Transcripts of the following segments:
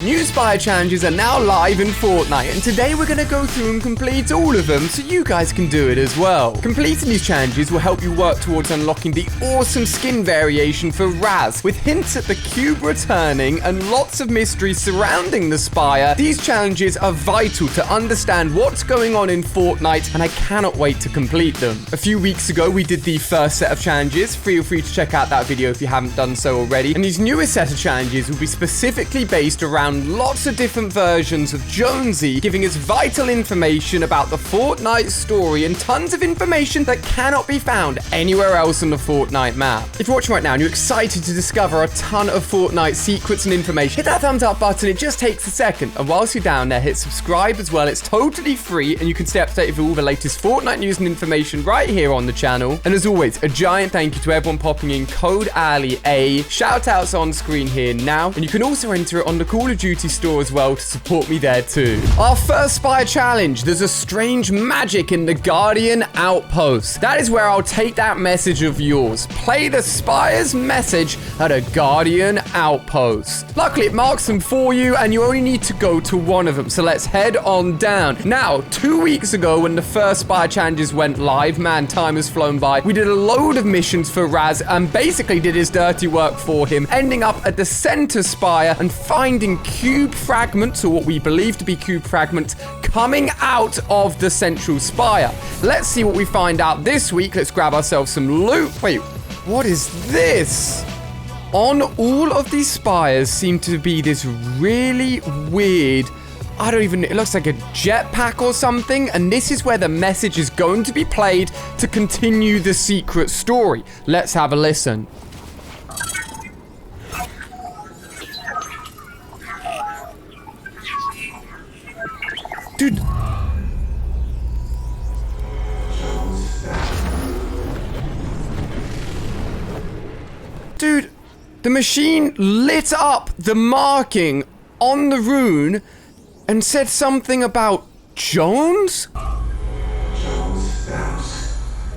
New Spire challenges are now live in Fortnite, and today we're going to go through and complete all of them so you guys can do it as well. Completing these challenges will help you work towards unlocking the awesome skin variation for Raz, with hints at the cube returning and lots of mysteries surrounding the Spire. These challenges are vital to understand what's going on in Fortnite, and I cannot wait to complete them. A few weeks ago, we did the first set of challenges. Feel free to check out that video if you haven't done so already. And these newest set of challenges will be specifically based around lots of different versions of Jonesy, giving us vital information about the Fortnite story and tons of information that cannot be found anywhere else on the Fortnite map. If you're watching right now and you're excited to discover a ton of Fortnite secrets and information, hit that thumbs up button. It just takes a second. And whilst you're down there, hit subscribe as well. It's totally free, and you can stay up to date with all the latest Fortnite news and information right here on the channel. And as always, a giant thank you to everyone popping in code ALIA. Shout outs on screen here now, and you can also enter it on the Call of Duty store as well to support me there too. Our first Spire challenge, there's a strange magic in the Guardian Outpost. That is where I'll take that message of yours. Play the Spire's message at a Guardian Outpost. Luckily, it marks them for you, and you only need to go to one of them. So let's head on down. Now, 2 weeks ago when the first Spire challenges went live, man, time has flown by. We did a load of missions for Raz and basically did his dirty work for him, ending up at the center Spire and finding cube fragments, or what we believe to be cube fragments, coming out of the central Spire. Let's see what we find out this week. Let's grab ourselves some loot. Wait, what is this? On all of these spires seem to be this really weird, it looks like a jetpack or something, and this is where the message is going to be played to continue the secret story. Let's have a listen. Dude. Dude, the machine lit up the marking on the rune and said something about Jones?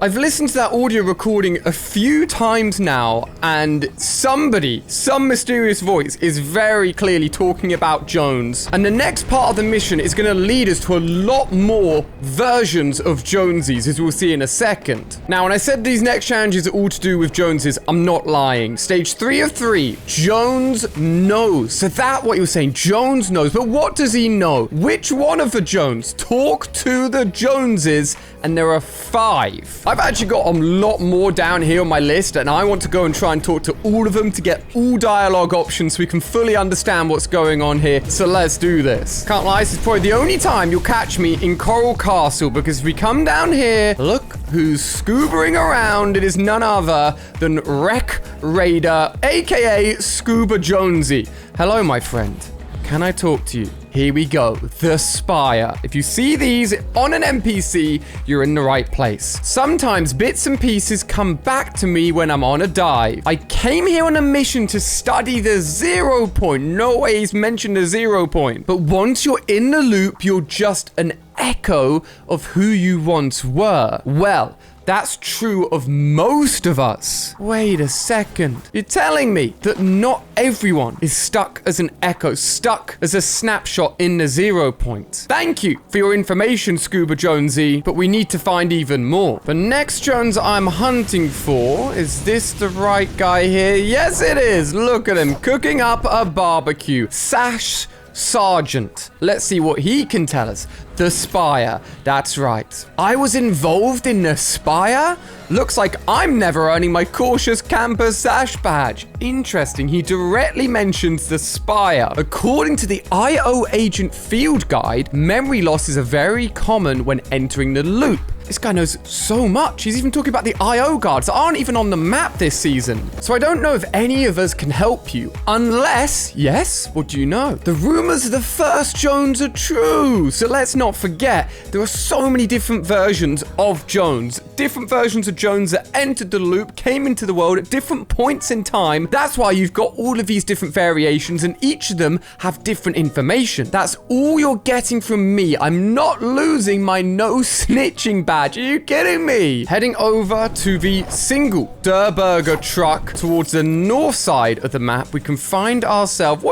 I've listened to that audio recording a few times now, and some mysterious voice is very clearly talking about Jones. And the next part of the mission is going to lead us to a lot more versions of Jonesies, as we'll see in a second. Now, when I said these next challenges are all to do with Joneses, I'm not lying. Stage 3 of 3, Jones knows. So that's what you were saying, Jones knows. But what does he know? Which one of the Jones? Talk to the Joneses, and there are 5. I've actually got a lot more down here on my list, and I want to go and try and talk to all of them to get all dialogue options so we can fully understand what's going on here. So let's do this. Can't lie, this is probably the only time you'll catch me in Coral Castle, because if we come down here, look who's scubaing around. It is none other than Wreck Raider, aka Scuba Jonesy. Hello, my friend. Can I talk to you? Here we go. The Spire. If you see these on an NPC, you're in the right place. Sometimes bits and pieces come back to me when I'm on a dive. I came here on a mission to study the 0 point. No way he's mentioned the 0 point. But once you're in the loop, you're just an echo of who you once were. Well, that's true of most of us. Wait a second. You're telling me that not everyone is stuck as an echo, stuck as a snapshot in the 0 point. Thank you for your information, Scuba Jonesy, but we need to find even more. The next Jones I'm hunting for, is this the right guy here? Yes, it is. Look at him cooking up a barbecue. Sash Sergeant. Let's see what he can tell us. The Spire. That's right. I was involved in the Spire? Looks like I'm never earning my Cautious Camper Sash badge. Interesting. He directly mentions the Spire. According to the IO Agent Field Guide, memory losses are very common when entering the loop. This guy knows so much. He's even talking about the IO guards that aren't even on the map this season. So I don't know if any of us can help you. Unless, yes, what do you know? The rumors of the first Jones are true. So let's not forget, there are so many different versions of Jones. Different versions of Jones that entered the loop, came into the world at different points in time. That's why you've got all of these different variations, and each of them have different information. That's all you're getting from me. I'm not losing my no snitching badge. Are you kidding me? Heading over to the single Durburger truck towards the north side of the map, we can find ourselves...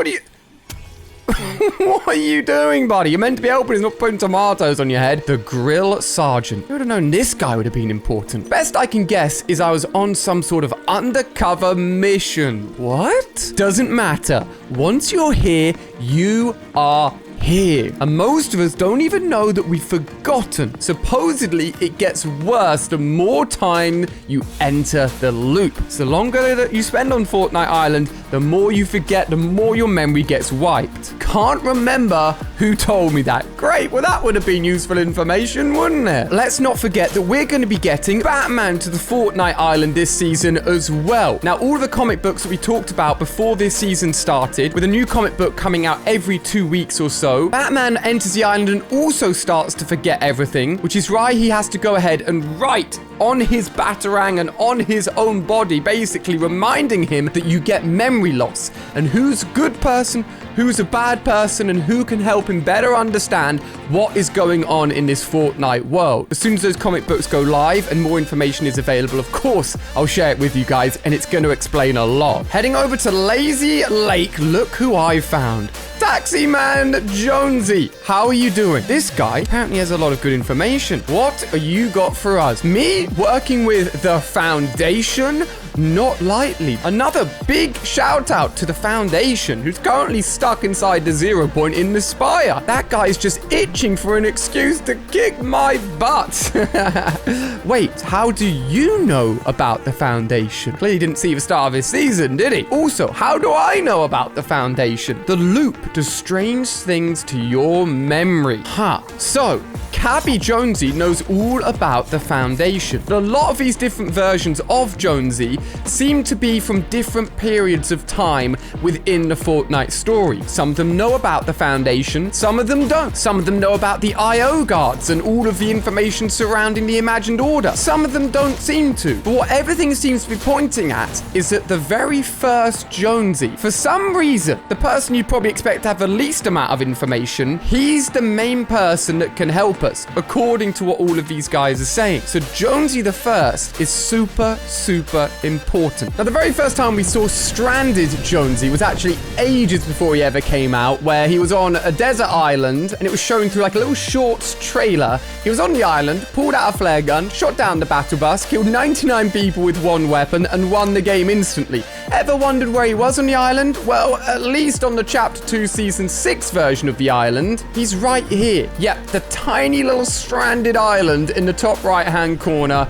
What are you doing, buddy? You're meant to be helping. He's not putting tomatoes on your head. The grill sergeant. Who would have known this guy would have been important? Best I can guess is I was on some sort of undercover mission. What? Doesn't matter. Once you're here, you are here. And most of us don't even know that we've forgotten. Supposedly, it gets worse the more time you enter the loop. So the longer that you spend on Fortnite Island, the more you forget, the more your memory gets wiped. Can't remember who told me that. Great, well that would have been useful information, wouldn't it? Let's not forget that we're going to be getting Batman to the Fortnite Island this season as well. Now, all of the comic books that we talked about before this season started, with a new comic book coming out every 2 weeks or so, Batman enters the island and also starts to forget everything, which is why he has to go ahead and write on his Batarang and on his own body, basically reminding him that you get memory loss and who's a good person, who's a bad person, and who can help him better understand what is going on in this Fortnite world. As soon as those comic books go live and more information is available, of course, I'll share it with you guys, and it's going to explain a lot. Heading over to Lazy Lake, look who I found. Taxi Man Jonesy, how are you doing? This guy apparently has a lot of good information. What are you got for us? Me working with the Foundation? Not lightly. Another big shout out to the Foundation, who's currently stuck inside the 0 point in the Spire. That guy's just itching for an excuse to kick my butt. Wait, how do you know about the Foundation? Clearly didn't see the start of his season, did he? Also, how do I know about the Foundation? The loop does strange things to your memory. So, Cabby Jonesy knows all about the Foundation. A lot of these different versions of Jonesy seem to be from different periods of time within the Fortnite story. Some of them know about the Foundation, some of them don't. Some of them know about the IO guards and all of the information surrounding the Imagined Order. Some of them don't seem to. But what everything seems to be pointing at is that the very first Jonesy, for some reason, the person you'd probably expect to have the least amount of information, he's the main person that can help us, according to what all of these guys are saying. So Jonesy the First is super important. Now, the very first time we saw Stranded Jonesy was actually ages before he ever came out, where he was on a desert island, and it was shown through like a little shorts trailer. He was on the island, pulled out a flare gun, shot down the battle bus, killed 99 people with one weapon, and won the game instantly. Ever wondered where he was on the island? Well, at least on the Chapter 2 Season 6 version of the island, he's right here. Yep, the tiny little stranded island in the top right-hand corner.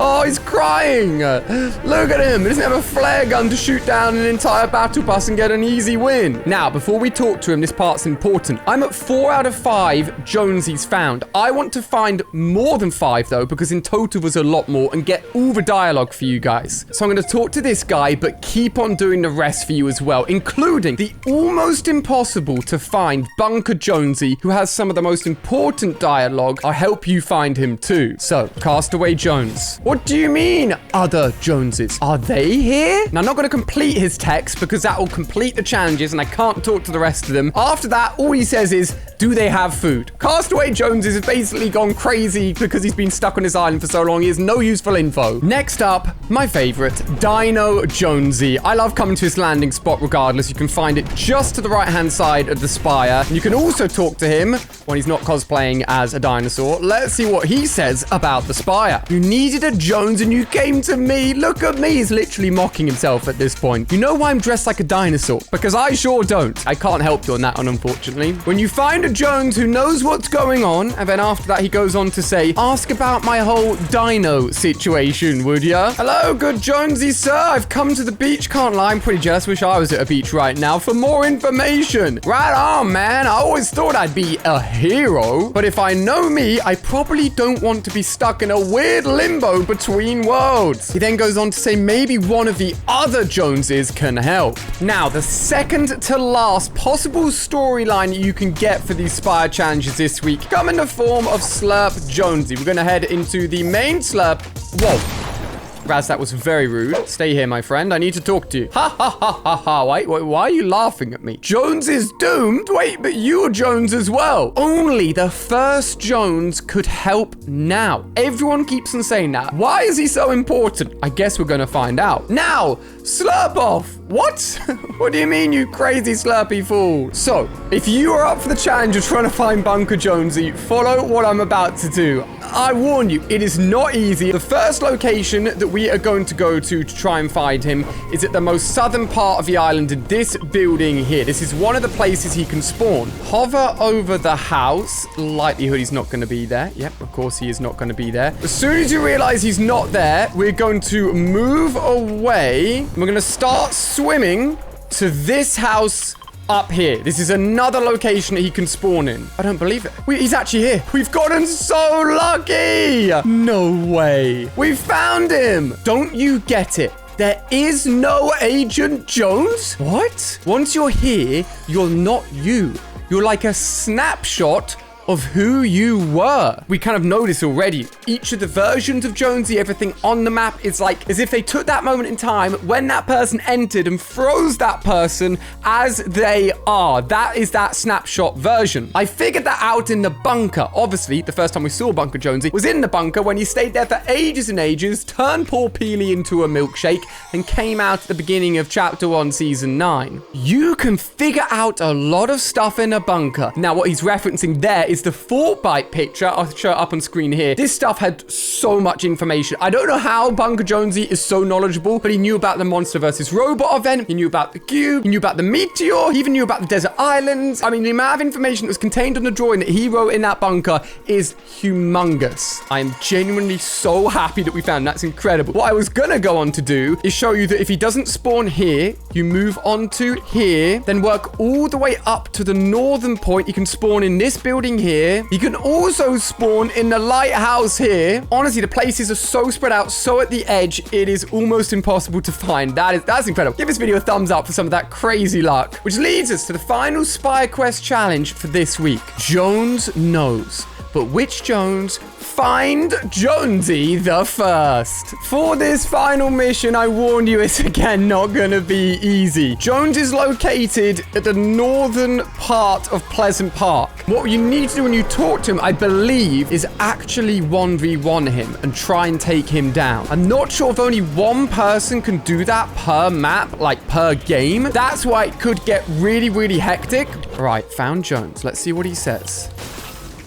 Oh, he's crying. Look at him. He doesn't have a flare gun to shoot down an entire battle bus and get an easy win. Now, before we talk to him, this part's important. I'm at 4 out of 5 Jonesies found. I want to find more than 5, though, because in total there's a lot more, and get all the dialogue for you guys. So I'm going to talk to this guy, but keep on doing the rest for you as well, including the almost impossible to find Bunker Jonesy, who has some of the most important dialogue. I'll help you find him too. So, Castaway Jones. What do you mean, other Joneses? Are they here? Now, I'm not going to complete his text because that will complete the challenges and I can't talk to the rest of them. After that, all he says is, do they have food? Castaway Joneses has basically gone crazy because he's been stuck on his island for so long. He has no useful info. Next up, my favorite, Dino Jonesy. I love coming to his landing spot regardless. You can find it just to the right-hand side of the Spire. And you can also talk to him when he's not cosplaying as a dinosaur. Let's see what he says about the Spire. You needed a Jones and you came to me. Look at me. He's literally mocking himself at this point. You know why I'm dressed like a dinosaur? Because I sure don't. I can't help you on that one, unfortunately. When you find a Jones who knows what's going on, and then after that he goes on to say, ask about my whole dino situation, would ya? Hello, good Jonesy, sir. I've come to the beach. Can't lie, I'm pretty jealous. Wish I was at a beach right now for more information. Right on, man. I always thought I'd be a hero, but if I know me, I probably don't want to be stuck in a weird limbo between worlds. He then goes on to say maybe one of the other Joneses can help. Now, the second to last possible storyline you can get for these Spire challenges this week come in the form of Slurp Jonesy. We're going to head into the main Slurp. Whoa. Raz, that was very rude. Stay here, my friend. I need to talk to you. Ha ha ha ha ha. Why are you laughing at me? Jones is doomed? Wait, but you're Jones as well. Only the first Jones could help now. Everyone keeps on saying that. Why is he so important? I guess we're gonna find out. Now, slurp off. What? What do you mean, you crazy slurpy fool? So, if you are up for the challenge of trying to find Bunker Jonesy, follow what I'm about to do. I warn you, it is not easy. The first location that we are going to go to try and find him is at the most southern part of the island in this building here. This is one of the places he can spawn. Hover over the house. Likelihood he's not going to be there. Yep, of course he is not going to be there. As soon as you realize he's not there, we're going to move away. We're going to start swimming to this house up here. This is another location that he can spawn in. I don't believe it. He's actually here. We've gotten so lucky. No way. We found him. Don't you get it? There is no Agent Jones? What? Once you're here, you're not you. You're like a snapshot of who you were. We kind of know this already. Each of the versions of Jonesy, everything on the map is like as if they took that moment in time when that person entered and froze that person as they are. That is that snapshot version. I figured that out in the bunker. Obviously, the first time we saw Bunker Jonesy was in the bunker when he stayed there for ages and ages, turned poor Peely into a milkshake, and came out at the beginning of Chapter 1, Season 9. You can figure out a lot of stuff in a bunker. Now, what he's referencing there is the Fortnite picture. I'll show it up on screen here. This stuff had so much information. I don't know how Bunker Jonesy is so knowledgeable, but he knew about the Monster vs. Robot event. He knew about the cube. He knew about the meteor. He even knew about the desert islands. I mean, the amount of information that was contained on the drawing that he wrote in that bunker is humongous. I am genuinely so happy that we found him. That's incredible. What I was gonna go on to do is show you that if he doesn't spawn here, you move on to here, then work all the way up to the northern point. You can spawn in this building here. You can also spawn in the lighthouse here. Honestly, the places are so spread out, so at the edge, it is almost impossible to find. That's incredible. Give this video a thumbs up for some of that crazy luck, which leads us to the final Spire Quest challenge for this week. Jones knows. But which Jones? Find Jonesy the first. For this final mission, I warn you, it's again not gonna be easy. Jones is located at the northern part of Pleasant Park. What you need to do when you talk to him, I believe, is actually 1v1 him and try and take him down. I'm not sure if only one person can do that per map, like per game. That's why it could get really, really hectic. All right, found Jones. Let's see what he says.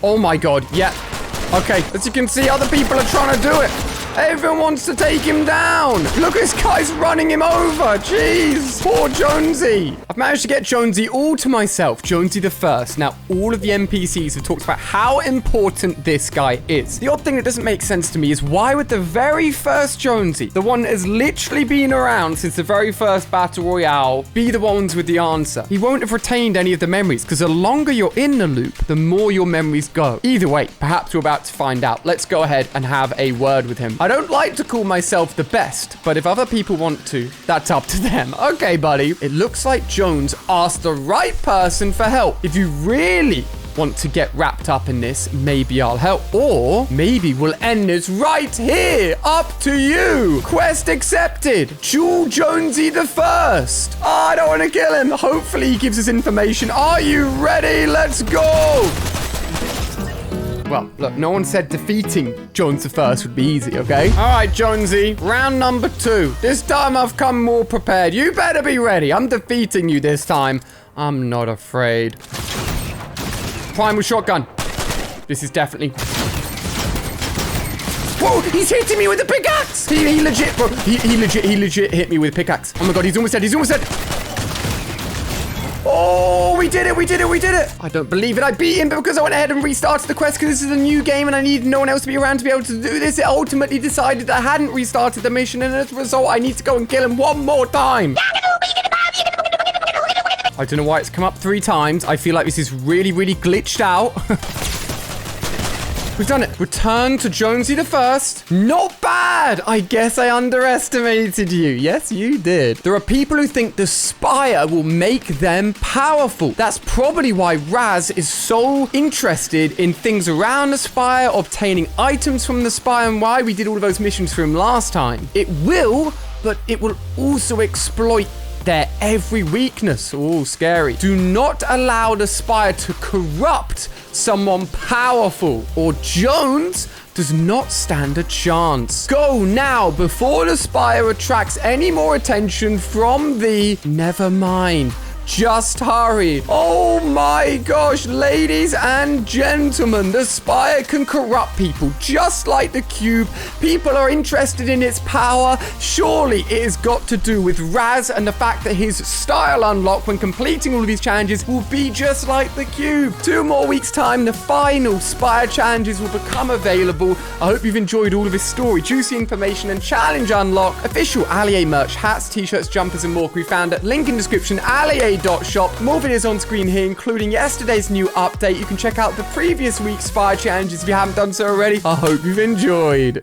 Oh my God, yeah. Okay, as you can see, other people are trying to do it. Everyone wants to take him down. Look, this guy's running him over. Jeez. Poor Jonesy. I've managed to get Jonesy all to myself. Jonesy the first. Now, all of the NPCs have talked about how important this guy is. The odd thing that doesn't make sense to me is why would the very first Jonesy, the one that has literally been around since the very first Battle Royale, be the ones with the answer? He won't have retained any of the memories because the longer you're in the loop, the more your memories go. Either way, perhaps we're about to find out. Let's go ahead and have a word with him. I don't like to call myself the best, but if other people want to, that's up to them. Okay, buddy. It looks like Jones asked the right person for help. If you really want to get wrapped up in this, maybe I'll help. Or maybe we'll end this right here. Up to you. Quest accepted. Jewel Jonesy the first. Oh, I don't want to kill him. Hopefully he gives us information. Are you ready? Let's go. Well, look, no one said defeating Jones the first would be easy, okay? All right, Jonesy, round number 2. This time I've come more prepared. You better be ready. I'm defeating you this time. I'm not afraid. Primal shotgun. This is definitely... Whoa, he's hitting me with the pickaxe. He legit, bro. He legit hit me with a pickaxe. Oh my God, he's almost dead. He's almost dead. Oh, we did it. I don't believe it. I beat him because I went ahead and restarted the quest because this is a new game and I needed no one else to be around to be able to do this. It ultimately decided that I hadn't restarted the mission and as a result, I need to go and kill him one more time. I don't know why it's come up 3 times. I feel like this is really, really glitched out. We've done it. Return to Jonesy the First. Not bad. I guess I underestimated you. Yes, you did. There are people who think the Spire will make them powerful. That's probably why Raz is so interested in things around the Spire, obtaining items from the Spire, and why we did all of those missions for him last time. It will, but it will also exploit their every weakness. Oh, scary. Do not allow the Spire to corrupt someone powerful, or Jones does not stand a chance. Go now before the Spire attracts any more attention from the... Never mind. Just hurry. Oh my gosh, ladies and gentlemen, the Spire can corrupt people just like the cube. People are interested in its power. Surely it has got to do with Raz and the fact that his style unlock when completing all of these challenges will be just like the cube. 2 more weeks time, the final Spire challenges will become available. I hope you've enjoyed all of this story, juicy information, and challenge unlock. Official Allier merch, hats, t-shirts, jumpers, and more can be found at link in description, Allier.shop. More videos on screen here, including yesterday's new update. You can check out the previous week's Spire challenges if you haven't done so already. I hope you've enjoyed.